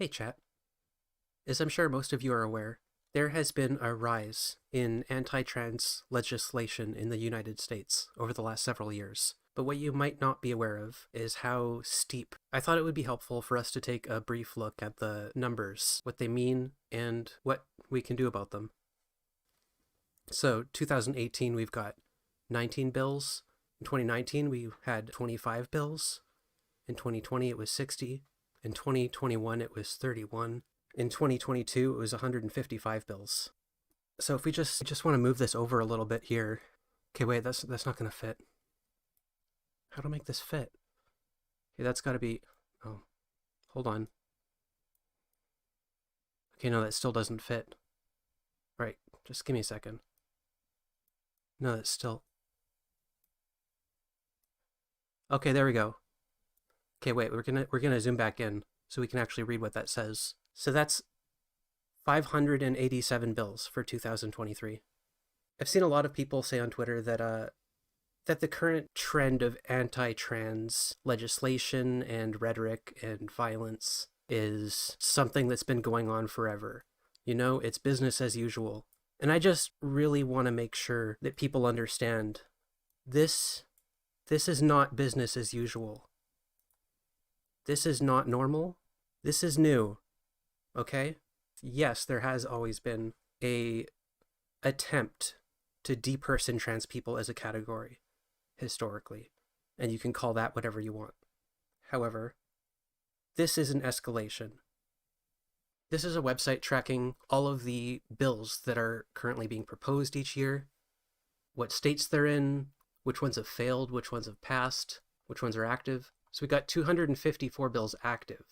Hey chat, as I'm sure most of you are aware, there has been a rise in anti-trans legislation in the United States over the last several years. But what you might not be aware of is how steep. I thought it would be helpful for us to take a brief look at the numbers, what they mean, and what we can do about them. So 2018, we've got 19 bills. In 2019, we had 25 bills. In 2020, it was 60. In 2021, it was 31. In 2022, it was 155 bills. So if we just want to move this over a little bit here. Okay, wait, that's not going to fit. How to make this fit? Okay, that's got to be... Oh, hold on. Okay, no, that still doesn't fit. Right, just give me a second. No, that's still... Okay, there we go. Okay, wait, we're gonna zoom back in so we can actually read what that says. So that's 587 bills for 2023. I've seen a lot of people say on Twitter that that the current trend of anti-trans legislation and rhetoric and violence is something that's been going on forever. You know, it's business as usual. And I just really want to make sure that people understand this is not business as usual. This is not normal. This is new. Okay? Yes, there has always been a attempt to deperson trans people as a category, historically. And you can call that whatever you want. However, this is an escalation. This is a website tracking all of the bills that are currently being proposed each year, what states they're in, which ones have failed, which ones have passed, which ones are active. So we got 254 bills active.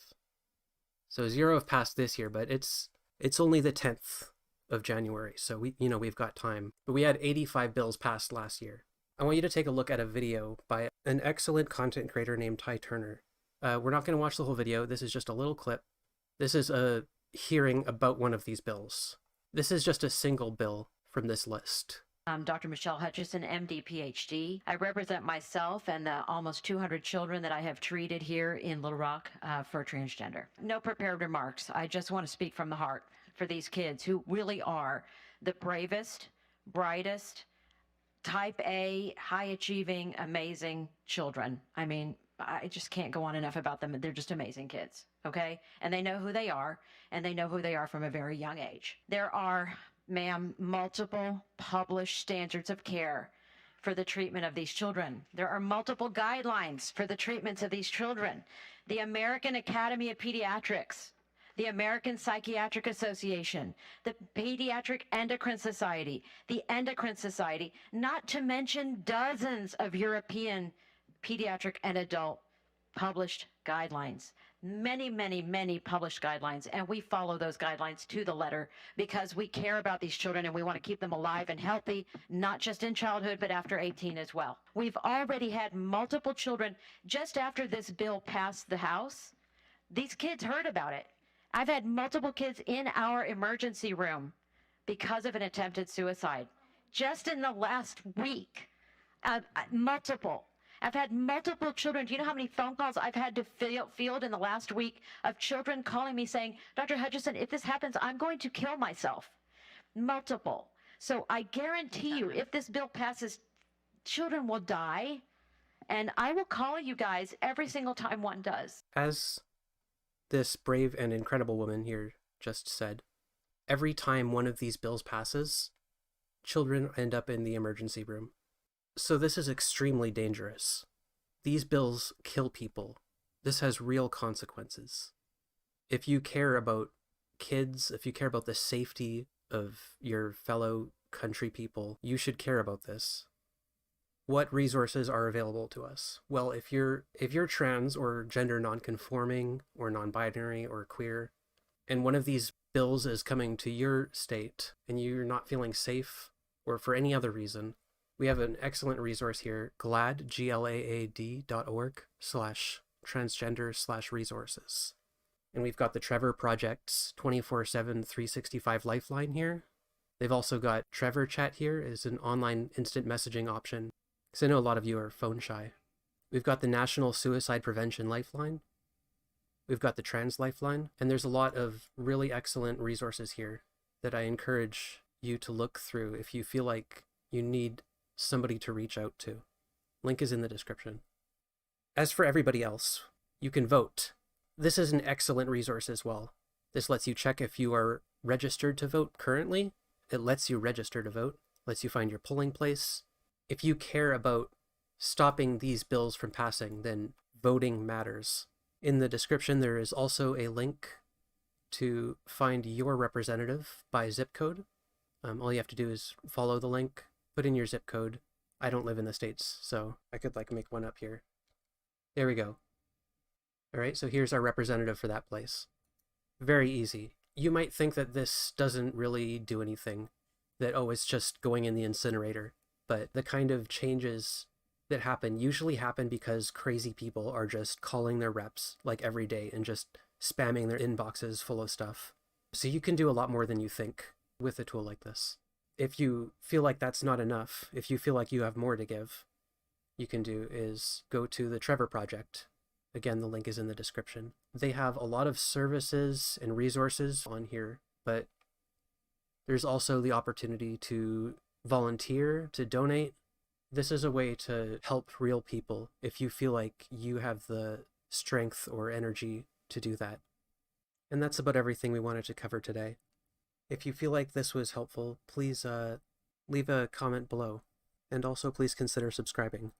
So 0 have passed this year, but it's only the 10th of January, so we've got time. But we had 85 bills passed last year. I want you to take a look at a video by an excellent content creator named Ty Turner. We're not going to watch the whole video. This is just a little clip. This is a hearing about one of these bills. This is just a single bill from this list. I'm Dr. Michelle Hutchison, MD, PhD. I represent myself and the almost 200 children that I have treated here in Little Rock for transgender. No prepared remarks. I just want to speak from the heart for these kids who really are the bravest, brightest, type A, high-achieving, amazing children. I mean, I just can't go on enough about them. They're just amazing kids, okay? And they know who they are, and they know who they are from a very young age. There are, ma'am, multiple published standards of care for the treatment of these children. There are multiple guidelines for the treatments of these children. The American Academy of Pediatrics, the American Psychiatric Association, the Pediatric Endocrine Society, the Endocrine Society, not to mention dozens of European pediatric and adult published guidelines. Many, many, many published guidelines, and we follow those guidelines to the letter because we care about these children and we want to keep them alive and healthy, not just in childhood, but after 18 as well. We've already had multiple children just after this bill passed the House. These kids heard about it. I've had multiple kids in our emergency room because of an attempted suicide. Just in the last week, multiple. I've had multiple children. Do you know how many phone calls I've had to field in the last week of children calling me saying, Dr. Hutchison, if this happens, I'm going to kill myself. Multiple. So I guarantee you, if this bill passes, children will die. And I will call you guys every single time one does. As this brave and incredible woman here just said, every time one of these bills passes, children end up in the emergency room. So this is extremely dangerous. These bills kill people. This has real consequences. If you care about kids, if you care about the safety of your fellow country people, you should care about this. What resources are available to us? Well, if you're trans or gender non-conforming or non-binary or queer, and one of these bills is coming to your state and you're not feeling safe or for any other reason, we have an excellent resource here, GLAAD, GLAAD.org/transgender/resources. And we've got the Trevor Project's 24/7, 365 lifeline here. They've also got Trevor Chat here as an online instant messaging option, because I know a lot of you are phone shy. We've got the National Suicide Prevention Lifeline. We've got the Trans Lifeline, and there's a lot of really excellent resources here that I encourage you to look through if you feel like you need somebody to reach out to. Link is in the description. As for everybody else, you can vote. This is an excellent resource as well. This lets you check if you are registered to vote currently. It lets you register to vote, lets you find your polling place. If you care about stopping these bills from passing, then voting matters. In the description, there is also a link to find your representative by zip code. All you have to do is follow the link, put in your zip code. I don't live in the States, so I could like make one up here. There we go. All right, so here's our representative for that place. Very easy. You might think that this doesn't really do anything, that, oh, it's just going in the incinerator. But the kind of changes that happen usually happen because crazy people are just calling their reps like every day and just spamming their inboxes full of stuff. So you can do a lot more than you think with a tool like this. If you feel like that's not enough, if you feel like you have more to give, you can do is go to the Trevor Project. Again, the link is in the description. They have a lot of services and resources on here, but there's also the opportunity to volunteer, to donate. This is a way to help real people if you feel like you have the strength or energy to do that. And that's about everything we wanted to cover today. If you feel like this was helpful, please leave a comment below. And also please consider subscribing.